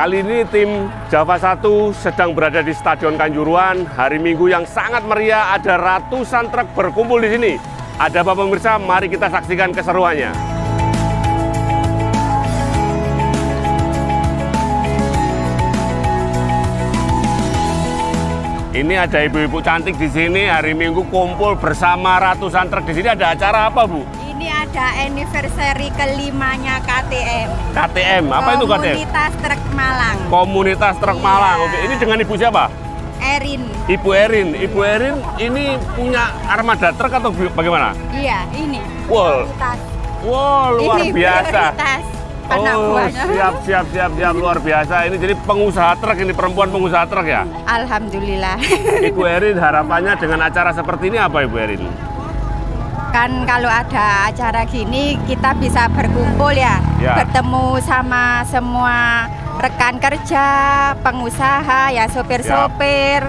Kali ini tim Java 1 sedang berada di Stadion Kanjuruhan. Hari Minggu yang sangat meriah, ada ratusan truk berkumpul di sini. Ada apa pemirsa? Mari kita saksikan keseruannya. Ini ada ibu-ibu cantik di sini. Hari Minggu kumpul bersama ratusan truk di sini. Ada acara apa, Bu? Ini ada anniversary kelimanya KTM. KTM, apa itu KTM? Komunitas Truk Malang. Komunitas Truk Malang. Oke, ini dengan ibu siapa? Erin. Ibu Erin. Ibu Erin ini punya armada truk atau bagaimana? Iya, ini. Wow. Wow, luar ini biasa. Oh, siap, luar biasa. Ini jadi pengusaha truk, ini perempuan pengusaha truk ya? Alhamdulillah. Ibu Erin, harapannya dengan acara seperti ini apa, Ibu Erin? Kan kalau ada acara gini kita bisa berkumpul ya, bertemu sama semua rekan kerja, pengusaha, ya sopir-sopir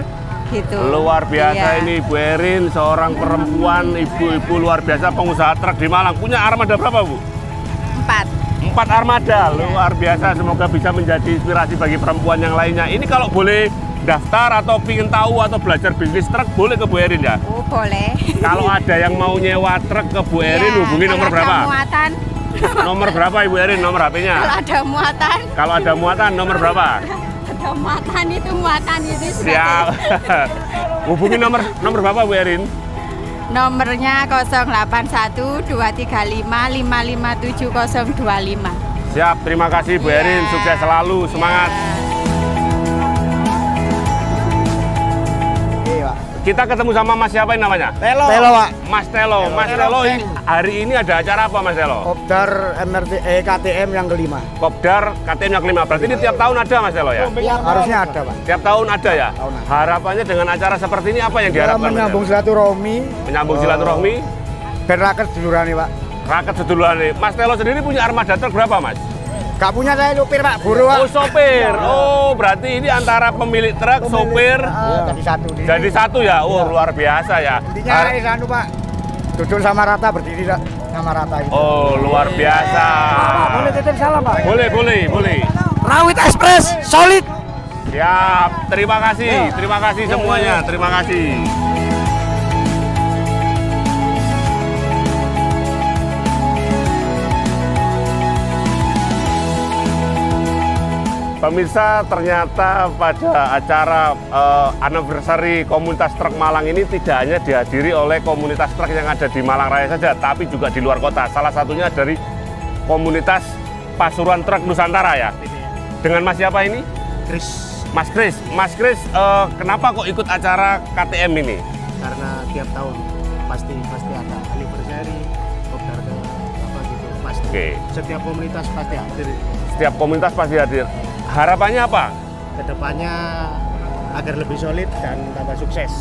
gitu. Luar biasa ini Ibu Erin, seorang perempuan, ibu-ibu luar biasa pengusaha truk di Malang. Punya armada berapa, Bu? 4 armada, luar biasa. Semoga bisa menjadi inspirasi bagi perempuan yang lainnya. Ini kalau boleh daftar atau ingin tahu atau belajar bisnis truk, boleh ke Bu Erin ya? Oh, boleh. Kalau ada yang mau nyewa truk ke Bu Erin, hubungi nomor berapa? Muatan. Nomor berapa Ibu Erin, nomor HP-nya? Kalau ada muatan. Kalau ada muatan, nomor berapa? Ada muatan itu. Siap. Hubungi nomor berapa Bu Erin? Nomornya 081 235 557 025. Siap, terima kasih Bu Erin, sukses selalu, semangat. Kita ketemu sama Mas siapa ini namanya? Telo, Pak. Mas Telo. Mas Telo, hari ini ada acara apa, Mas Telo? Kopdar KTM yang kelima. Kopdar KTM yang kelima. Berarti ini tiap tahun ada, Mas Telo ya? Harusnya ada, Pak. Tiap tahun ada ya? Harapannya dengan acara seperti ini apa yang diharapkan? Menyambung silaturahmi. Menyambung silaturahmi. Ben raket sedulurane, Pak. Raket sedulurane. Mas Telo sendiri punya armada truk berapa, Mas? Gak punya, saya supir, Pak. Buru, Pak. Oh, sopir. Oh, berarti ini antara pemilik truk, sopir. Jadi satu. Jadi satu ya? Oh, luar biasa ya. Intinya Pak. Duduk sama rata, berdiri sama rata. Itu. Oh, luar biasa. Boleh titip salam, Pak? Boleh. Rawit Express, solid. Siap, terima kasih semuanya, terima kasih. Pemirsa, ternyata pada acara anniversary komunitas truk Malang ini tidak hanya dihadiri oleh komunitas truk yang ada di Malang Raya saja, tapi juga di luar kota. Salah satunya dari komunitas Pasuruan Truk Nusantara ya. Dengan Mas siapa ini? Mas Kris. Mas Kris, kenapa kok ikut acara KTM ini? Karena tiap tahun pasti ada anniversary, kopdar apa gitu pasti. Oke. Setiap komunitas pasti hadir. Setiap komunitas pasti hadir. Harapannya apa? Kedepannya agar lebih solid dan tambah sukses.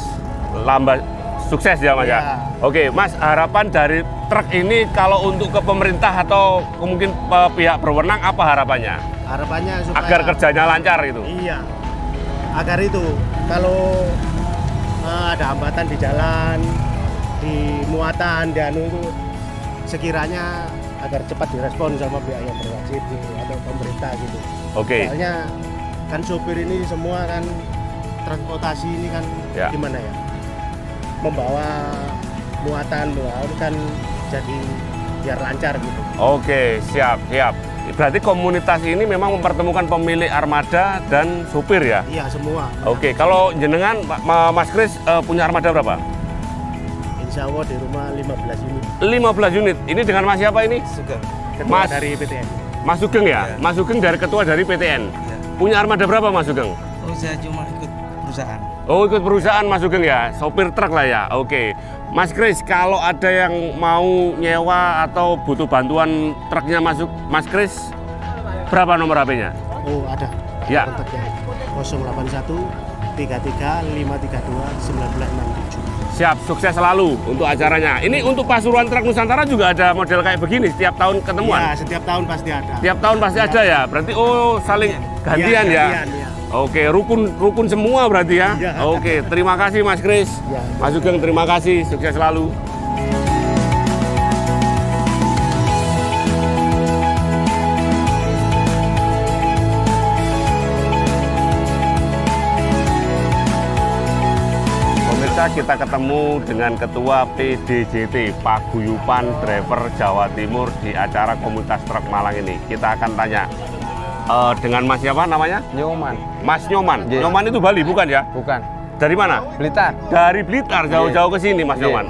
Sukses ya Mas ya? Oke, Mas, harapan dari truk ini kalau untuk ke pemerintah atau mungkin pihak berwenang apa harapannya? Harapannya supaya agar kerjanya lancar itu. Iya. Agar itu kalau ada hambatan di jalan, di muatan, di anu itu sekiranya agar cepat direspon sama pihak yang berwajib atau pemerintah gitu. Oke. Soalnya kan sopir ini semua kan transportasi ini kan gimana ya? Membawa muatan kan jadi biar lancar gitu. Oke, siap. Berarti komunitas ini memang mempertemukan pemilik armada dan supir ya? Iya, semua. Oke, kalau jenengan Mas Kris punya armada berapa? Insya Allah di rumah 15 unit. 15 unit. Ini dengan Mas siapa ini? Sugeng. Mas dari PTN. Mas Sugeng ya? Mas Sugeng dari ketua dari PTN. Punya armada berapa Mas Sugeng? Oh, saya cuma ikut perusahaan. Oh, ikut perusahaan Mas Sugeng ya? Sopir truk lah ya? Oke. Mas Kris, kalau ada yang mau nyewa atau butuh bantuan truknya Mas Kris, berapa nomor HP-nya? Oh, ada. Ya. Kontaknya 081 33 532 1967. Siap, sukses selalu untuk acaranya. Ini untuk Pasuruan Truk Nusantara juga ada model kayak begini setiap tahun ketemuan? Ya, setiap tahun pasti ada. Setiap tahun pasti ada ya? Berarti saling gantian ya? Ya. Oke, rukun semua berarti ya? Oke, terima kasih Mas Kris. Mas Sugeng, terima kasih, sukses selalu. pemirsa, kita ketemu dengan Ketua PDJT, Paguyuban Driver Jawa Timur di acara komunitas truk Malang ini. Kita akan tanya dengan Mas siapa namanya? Nyoman. Mas Nyoman. Yeah. Nyoman itu Bali bukan ya? Bukan. Dari mana? Blitar. Dari Blitar, jauh-jauh ke sini Mas Yeah. Nyoman.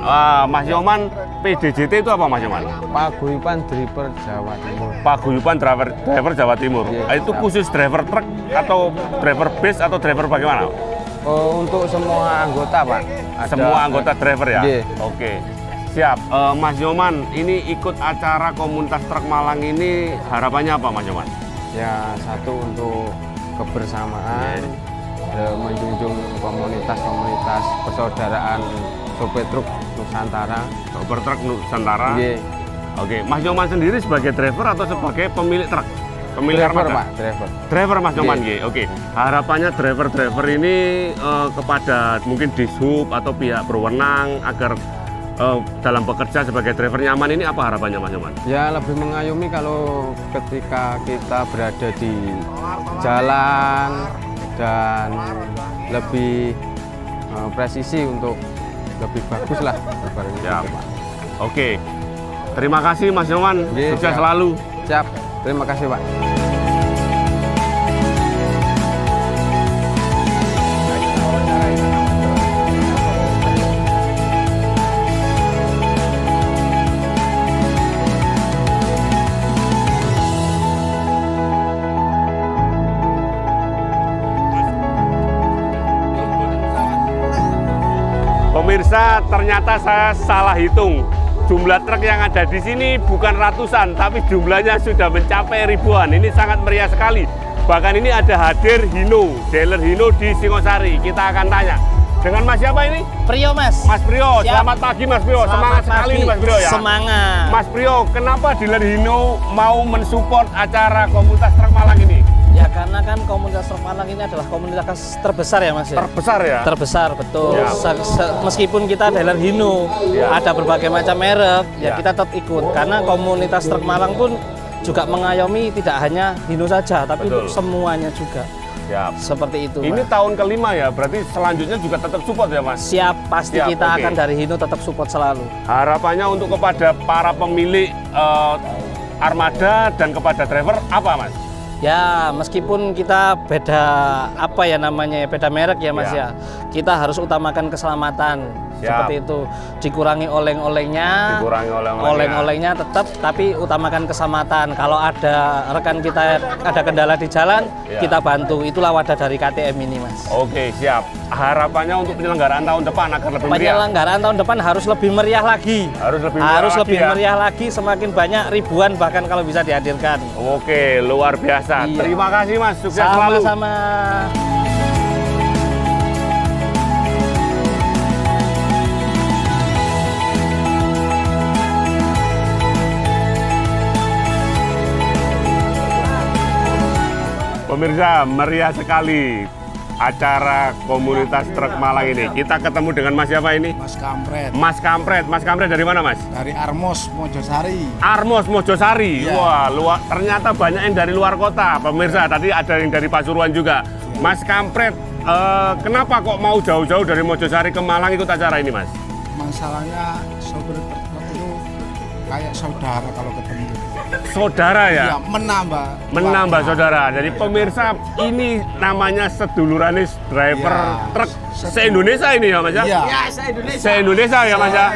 Mas Nyoman, PDJT itu apa Mas Nyoman? Paguyuban Driver Jawa Timur. Paguyuban driver Jawa Timur. Yeah. Itu khusus driver truk atau driver bus atau driver bagaimana? Oh, untuk semua anggota, Pak. Semua anggota driver ya? Yeah. Oke. Siap. Mas Nyoman, ini ikut acara komunitas truk Malang ini harapannya apa Mas Nyoman? Ya, satu untuk kebersamaan, menjunjung komunitas-komunitas persaudaraan sopir truk Nusantara. Sopir truk Nusantara. Yeah. Oke. Mas Nyoman sendiri sebagai driver atau sebagai pemilik truk? Pemilik Driver, armada? Pak. Driver. Driver Mas Nyoman, Yeah. Oke. Harapannya driver-driver ini kepada mungkin dishub atau pihak berwenang agar dalam bekerja sebagai driver nyaman ini apa harapannya Mas Nyoman? Ya, lebih mengayomi kalau ketika kita berada di jalan dan lebih presisi untuk lebih bagus lah. Siap. Oke. Terima kasih Mas Nyoman. Yeah, Sukses siap. selalu. Siap. Terima kasih, Pak. Pemirsa, ternyata saya salah hitung. Jumlah truk yang ada di sini bukan ratusan, tapi jumlahnya sudah mencapai ribuan. Ini sangat meriah sekali. Bahkan ini ada hadir Hino, dealer Hino di Singosari. Kita akan tanya. Dengan Mas siapa ini? Prio, Mas. Mas Prio. Siap. Selamat pagi Mas Prio. Selamat Semangat sekali pagi. nih Mas Prio ya. Semangat. Mas Prio, kenapa dealer Hino mau mensupport acara komunitas truk Malang ini? Ya karena kan komunitas truk Malang ini adalah komunitas terbesar ya, Mas. Terbesar ya? Terbesar, betul. Ya. Meskipun kita dealer Hino, Ya. ada berbagai macam merek, ya Ya. kita tetap ikut. Karena komunitas truk Malang pun juga mengayomi tidak hanya Hino saja, tapi Betul. untuk semuanya juga. Siap. Seperti itu, Ini Mas. tahun kelima ya, berarti selanjutnya juga tetap support ya Mas? Siap, pasti Siap, kita oke. akan dari Hino tetap support selalu. Harapannya untuk kepada para pemilik armada dan kepada driver apa Mas? Ya, meskipun kita beda apa ya namanya, beda merek ya Mas Ya. ya. Kita harus utamakan keselamatan. Siap. Seperti itu. Dikurangi oleng-olengnya. Dikurangi oleng-olengnya. Oleng-olengnya tetap, tapi utamakan keselamatan. Kalau ada rekan kita ada kendala di jalan, Ya. kita bantu. Itulah wadah dari KTM ini, Mas. Oke, siap. Harapannya untuk penyelenggaraan tahun depan agar lebih meriah. Penyelenggaraan tahun depan harus lebih meriah lagi. Harus lebih meriah Harus lagi lebih ya? meriah lagi, semakin banyak ribuan bahkan kalau bisa dihadirkan. Oke, luar biasa. Iya. Terima kasih Mas, sukses selalu. Sama-sama. Pemirsa, meriah sekali acara komunitas truk Malang ini. Kita ketemu dengan Mas siapa ini? Mas Kampret Mas Kampret. Mas Kampret dari mana Mas? dari Armos Mojosari. Armos, Mojosari. Iya. Wah, ternyata banyak yang dari luar kota. Pemirsa, tadi ada yang dari Pasuruan juga. Mas Kampret, kenapa kok mau jauh-jauh dari Mojosari ke Malang ikut acara ini Mas? Masalahnya sopir truk itu kayak saudara kalau ketemu. Saudara ya? Iya, Menambah saudara. Jadi pemirsa, ini namanya seduluran driver Iya. truk se-Indonesia ini ya Mas ya? Iya. Se-Indonesia ya Mas ya?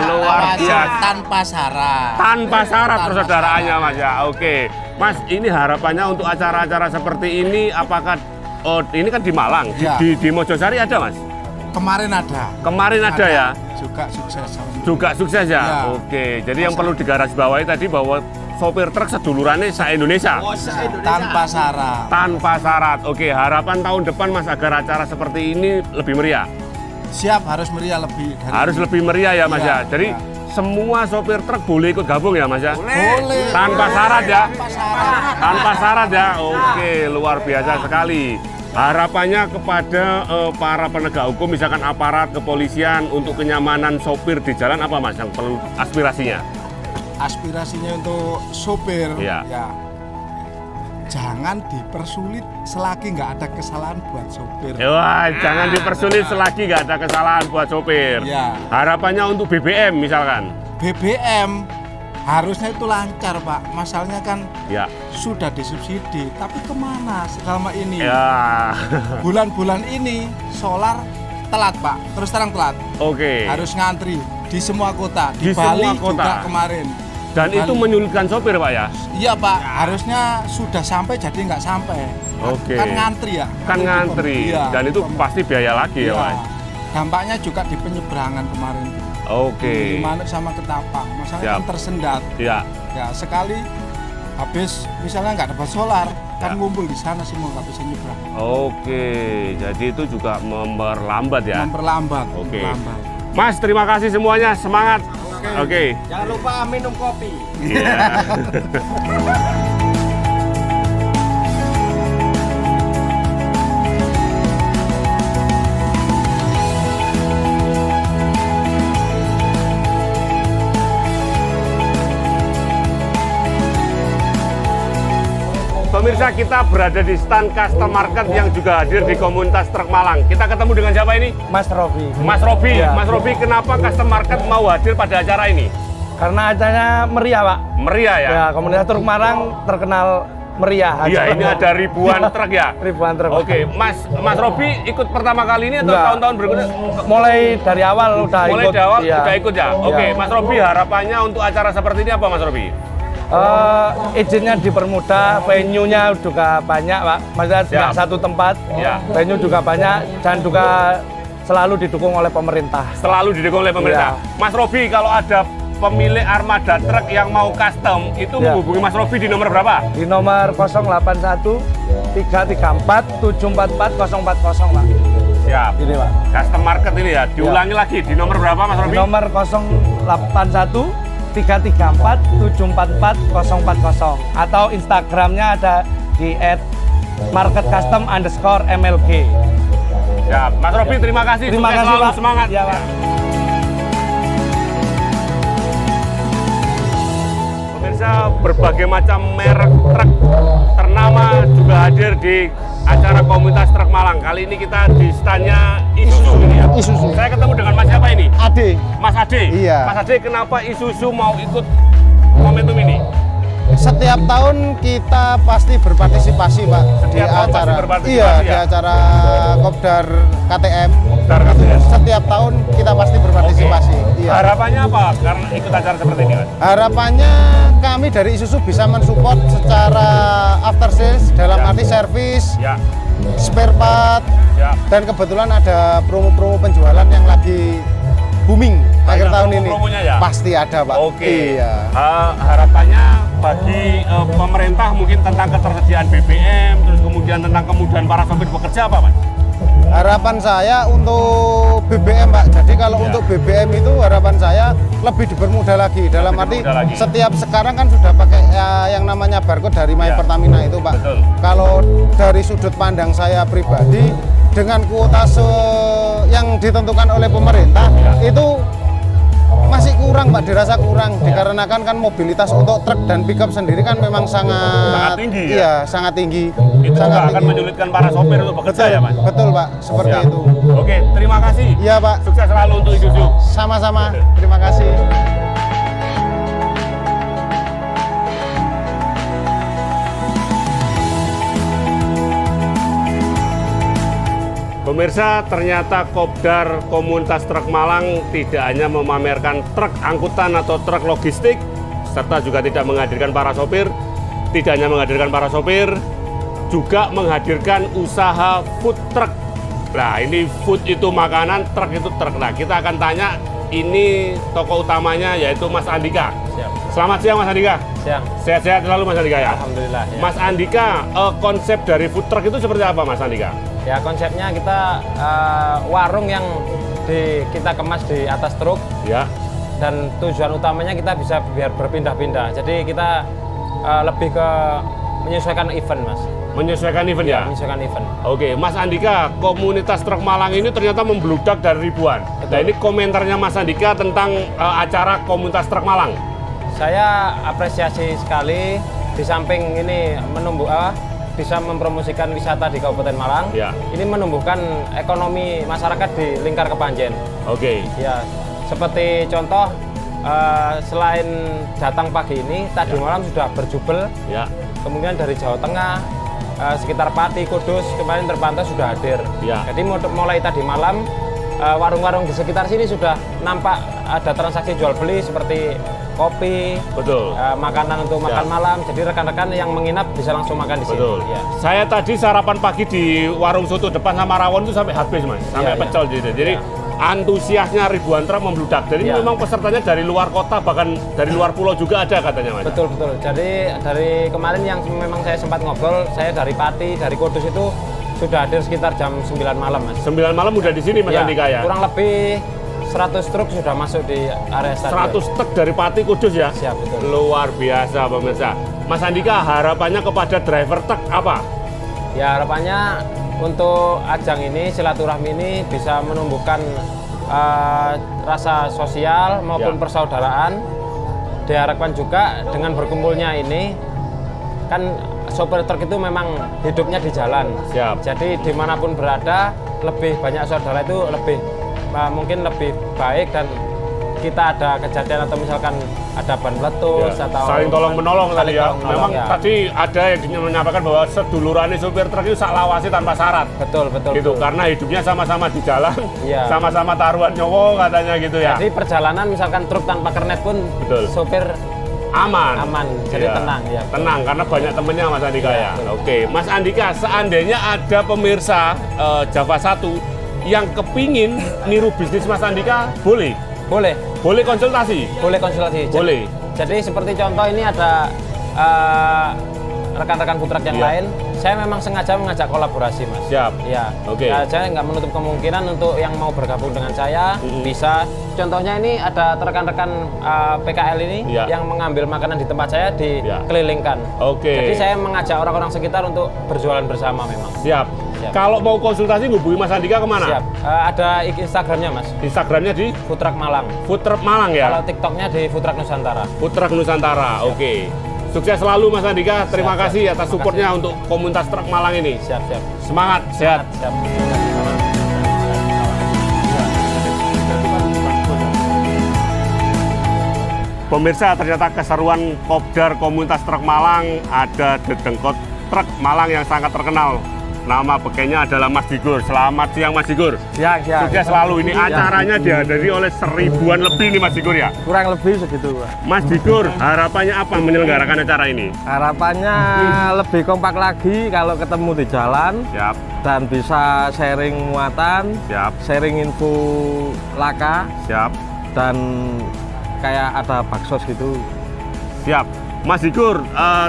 Luar biasa. Tanpa syarat. Tanpa syarat Tanpa persaudaraannya Mas ya. Oke. Mas, ini harapannya untuk acara-acara seperti ini apakah ini kan di Malang, Iya. di Mojosari ada Mas? Kemarin ada. Kemarin ada ya? Juga sukses. Juga sukses ya? Iya. Oke. Jadi yang perlu digarisbawahi tadi bahwa sopir truk sedulurannya se-Indonesia. Tanpa syarat. Tanpa syarat. Oke, harapan tahun depan Mas agar acara seperti ini lebih meriah. Siap, harus meriah lebih dari Harus lebih meriah ya Mas Iya, ya. Jadi iya. semua sopir truk boleh ikut gabung ya Mas ya? Boleh. Tanpa syarat ya? Tanpa syarat. Tanpa syarat ya? Oke, luar biasa sekali. Harapannya kepada para penegak hukum, misalkan aparat kepolisian untuk kenyamanan sopir di jalan apa Mas yang perlu aspirasinya? Aspirasinya untuk sopir Iya. ya jangan dipersulit selagi nggak ada kesalahan buat sopir. Wah, jangan dipersulit selagi nggak ada kesalahan buat sopir. Ya. Harapannya untuk BBM misalkan. BBM harusnya itu lancar, Pak. Masalahnya kan Ya. sudah disubsidi, tapi kemana selama ini? Ya. Bulan-bulan ini solar telat, Pak. Terus terang telat. Oke. Harus ngantri di semua kota. Di, Di Bali semua kota. juga kemarin. Dan Bali. itu menyulitkan sopir, Pak ya? Iya, Pak. Harusnya sudah sampai jadi nggak sampai. Oke. Kan ngantri ya. Kan ngantri. Iya. Dan itu pasti biaya lagi ya, Iya. Pak? Dampaknya juga di penyeberangan kemarin. Oke. Di Manuk sama Ketapang. Masalahnya Siap. kan tersendat. Ya. Ya, sekali habis misalnya nggak dapat solar, kan Ya. ngumpul di sana semua nggak bisa nyebrang. Oke. Jadi itu juga memperlambat ya? Memperlambat. Oke. memperlambat. Mas, terima kasih semuanya. Semangat. Oke. Jangan lupa minum kopi. Iya. Pemirsa, kita berada di stand custom market yang juga hadir di komunitas truk Malang. Kita ketemu dengan siapa ini? Mas Robi. Mas Robi. Iya. Mas Robi, kenapa custom market mau hadir pada acara ini? Karena acaranya meriah, Pak. Meriah ya? Ya, komunitas truk Malang terkenal meriah. Iya, ini ada ribuan truk ya? Ribuan truk. Oke, Mas Robi ikut pertama kali ini atau Enggak. tahun-tahun berikutnya? Mulai dari awal udah Mulai ikut. dari awal Iya. udah ikut ya? Oke, Iya. Mas Robi, harapannya untuk acara seperti ini apa, Mas Robi? Izinnya dipermudah, venue-nya juga banyak, Pak. Maksudnya tidak Siap. satu tempat, Ya. venue juga banyak dan juga selalu didukung oleh pemerintah. Selalu didukung oleh pemerintah. Iya. Mas Robi, kalau ada pemilik armada truk yang mau custom, itu Ya. menghubungi Mas Robi di nomor berapa? Di nomor 081 334 744 040, Pak. Siap. Ini, Pak. Custom market ini ya. Diulangi lagi, di nomor berapa, Mas Di Robi? nomor 081 334 744 040 atau Instagramnya ada di @marketcustom_mlg. Siap. Mas Robi, terima kasih. Terima Sukses kasih, selalu, Pak. semangat. Ya, Pak. Pemirsa, berbagai macam merek truk ternama juga hadir di acara komunitas truk Malang. Kali ini kita di standnya Isuzu ini ya. Isuzu. Saya ketemu dengan Mas siapa ini? Ade. Mas Ade. Iya. Mas Ade, kenapa Isuzu mau ikut momentum ini? Setiap tahun kita pasti berpartisipasi, Pak, Setiap tahun pasti berpartisipasi, Iya, ya? di acara Kopdar KTM. KTM. Setiap tahun kita pasti berpartisipasi. Iya. Harapannya apa karena ikut acara seperti ini, Mas? Harapannya kami dari Isuzu bisa mensupport secara after sales dalam Ya. arti servis, Ya, spare part, ya. dan kebetulan ada promo-promo penjualan yang lagi booming akhir Ada tahun ini. promo-promonya ya? Pasti ada, Pak. Oke. Iya. Harapannya bagi pemerintah mungkin tentang ketersediaan BBM, terus kemudian tentang kemudahan para sopir bekerja apa, Mas? Harapan saya untuk BBM, Pak. Jadi kalau Ya. untuk BBM itu harapan saya lebih dipermudah lagi. Dalam arti dipermudah lagi. setiap sekarang kan sudah pakai yang namanya barcode dari My Ya. Pertamina itu, Pak. Betul. Kalau dari sudut pandang saya pribadi, dengan kuota yang ditentukan oleh pemerintah itu masih kurang, Pak, dirasa kurang dikarenakan kan mobilitas untuk truk dan pickup sendiri kan memang sangat tinggi, ya? Iya, sangat tinggi. Itu sangat juga akan tinggi. menyulitkan para sopir untuk bekerja ya, Mas? Betul, Pak, seperti Siap. itu. Oke, terima kasih. Iya, Pak. Sukses selalu untuk Isuzu. Sama-sama. Terima kasih. Pemirsa, ternyata Kopdar Komunitas Truk Malang tidak hanya memamerkan truk angkutan atau truk logistik, serta juga tidak menghadirkan para sopir, tidak hanya menghadirkan para sopir, juga menghadirkan usaha food truck. Nah, ini food itu makanan, truk itu truk. Nah, kita akan tanya, ini toko utamanya yaitu Mas Andika. Siap. Selamat siang, Mas Andika. Siang. Sehat-sehat selalu, Mas Andika ya? Alhamdulillah. Ya. Mas Andika, konsep dari food truck itu seperti apa, Mas Andika? Ya, konsepnya kita warung yang kita kemas di atas truk, Ya. dan tujuan utamanya kita bisa biar berpindah-pindah. Jadi kita lebih ke menyesuaikan event, Mas. Menyesuaikan event ya? Menyesuaikan event. Oke, Mas Andika, komunitas truk Malang ini ternyata membludak dari ribuan. Nah, ini komentarnya Mas Andika tentang acara komunitas truk Malang. Saya apresiasi sekali di samping ini bisa mempromosikan wisata di Kabupaten Malang, Ya. ini menumbuhkan ekonomi masyarakat di lingkar Kepanjen. Oke. Ya, seperti contoh selain datang pagi ini, tadi malam sudah berjubel. Ya. Kemudian dari Jawa Tengah, sekitar Pati, Kudus kemarin terpantau sudah hadir. Ya. Jadi mulai tadi malam warung-warung di sekitar sini sudah nampak ada transaksi jual beli seperti kopi, Betul. makanan untuk makan malam. Jadi rekan-rekan yang menginap bisa langsung makan di sini. Betul. Ya. Saya tadi sarapan pagi di warung soto depan sama rawon itu sampai habis, Mas. Sampai Iya, pecel gitu. Jadi antusiasnya ribuan truk membludak. Jadi Iya. memang pesertanya dari luar kota, bahkan dari luar pulau juga ada katanya, Mas. Betul, betul. Jadi dari kemarin yang memang saya sempat ngobrol, saya dari Pati, dari Kudus itu sudah hadir sekitar jam 9 malam, Mas. 9 malam udah di sini, Mas Andika ya? Kurang lebih 100 truk sudah masuk di area stadion. 100 truk dari Pati Kudus ya? Siap, betul. Luar biasa pemirsa. Mas Andika, harapannya kepada driver truk apa? Ya, harapannya untuk ajang ini, silaturahmi ini bisa menumbuhkan rasa sosial maupun Ya. persaudaraan. Diharapkan juga dengan berkumpulnya ini, kan sopir truk itu memang hidupnya di jalan. Siap. Jadi dimanapun berada, lebih banyak saudara itu mungkin lebih baik, dan kita ada kejadian atau misalkan ada ban meletus Ya, atau saling tolong menolong tadi saling ya. tolong-menolong, Memang ya. tadi ada yang menyampaikan bahwa sedulurannya supir truk itu saklawasi tanpa syarat. Betul, betul. Gitu, betul. karena hidupnya sama-sama di jalan, Iya. sama-sama taruhan nyowo katanya gitu ya. Jadi perjalanan misalkan truk tanpa kernet pun Betul. sopir Aman. jadi Iya. tenang ya. Tenang karena banyak temennya Mas Andika Iya, ya. betul. Oke, Mas Andika, seandainya ada pemirsa Java 1 yang kepingin niru bisnis Mas Andika, boleh? Boleh, Boleh konsultasi? boleh konsultasi. Boleh. Jadi seperti contoh ini ada rekan-rekan food truck yang Iya. lain, saya memang sengaja mengajak kolaborasi, Mas. Siap. Ya. Oke. Ya, saya nggak menutup kemungkinan untuk yang mau bergabung dengan saya bisa. Contohnya ini ada rekan-rekan PKL ini Iya. yang mengambil makanan di tempat saya dikelilingkan. Oke. Jadi saya mengajak orang-orang sekitar untuk berjualan bersama memang. Siap. Siap. Kalau mau konsultasi hubungi Mas Andika kemana? Siap. Ada Instagramnya, Mas. Instagramnya di Food Truck Malang. Food Truck Malang ya? Kalau TikToknya di Food Truck Nusantara. Food Truck Nusantara, oke. Sukses selalu Mas Andika, terima Siap, kasih siap. atas Terima supportnya untuk komunitas truk Malang ini. Siap, siap. Semangat, sehat. Siap. Pemirsa, ternyata keseruan Kopdar komunitas truk Malang, ada dedengkot truk Malang yang sangat terkenal. Nama bekenya adalah Mas Digur. Selamat siang Mas Digur. Siang. Sukses selalu. Ini acaranya dihadiri oleh 1000-an lebih nih Mas Digur ya. Kurang lebih segitu, Pak. Mas Digur, harapannya apa menyelenggarakan acara ini? Harapannya lebih kompak lagi kalau ketemu di jalan Siap, dan bisa sharing muatan, siap, sharing info laka, siap, dan kayak ada baksos gitu. siap. Mas Digur,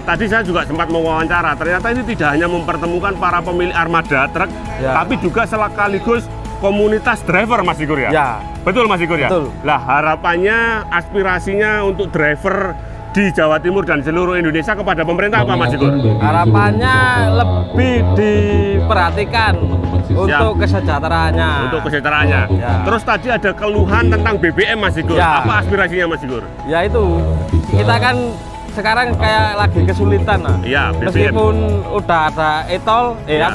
tadi saya juga sempat mewawancara, ternyata ini tidak hanya mempertemukan para pemilik armada truk, Ya. tapi juga sekaligus komunitas driver Mas Digur ya? Ya, Betul Mas Digur ya? Betul. Lah harapannya, aspirasinya untuk driver di Jawa Timur dan seluruh Indonesia kepada pemerintah apa Mas Digur? harapannya lebih diperhatikan untuk kesejahteraannya. Untuk kesejahteraannya. Ya. Terus tadi ada keluhan tentang BBM Mas Digur. Ya. Apa aspirasinya Mas Digur? Ya itu, kita kan sekarang kayak lagi kesulitan lah. Iya, BBM. Meskipun udah ada etol, Ya.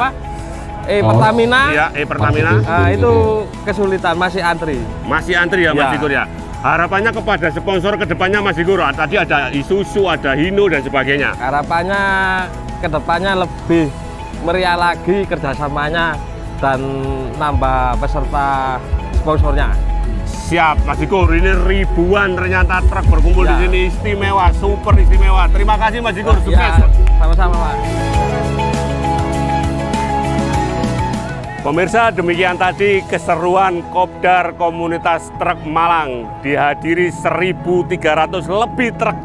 Pertamina, Iya, Pertamina. itu kesulitan, masih antri. Masih antri ya Mas Ya. Digur ya? Harapannya kepada sponsor kedepannya Mas Digur, tadi ada Isuzu, ada Hino dan sebagainya. Harapannya kedepannya lebih meriah lagi kerjasamanya dan nambah peserta sponsornya. Siap Mas Digur, ini ribuan ternyata truk berkumpul Ya. di sini, istimewa, super istimewa. Terima kasih Mas Digur, sukses. Ya, sama-sama Pak. Pemirsa, demikian tadi keseruan Kopdar komunitas truk Malang. Dihadiri 1.300 lebih truk.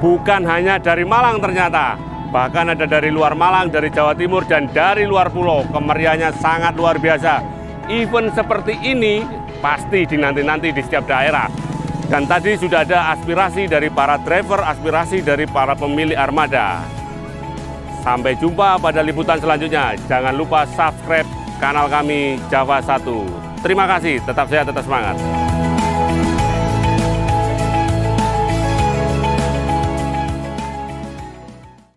Bukan hanya dari Malang ternyata. Bahkan ada dari luar Malang, dari Jawa Timur, dan dari luar pulau. Kemeriahannya sangat luar biasa. Event seperti ini pasti dinanti-nanti di setiap daerah. Dan tadi sudah ada aspirasi dari para driver, aspirasi dari para pemilik armada. Sampai jumpa pada liputan selanjutnya. Jangan lupa subscribe kanal kami Java 1. Terima kasih, tetap sehat, tetap semangat.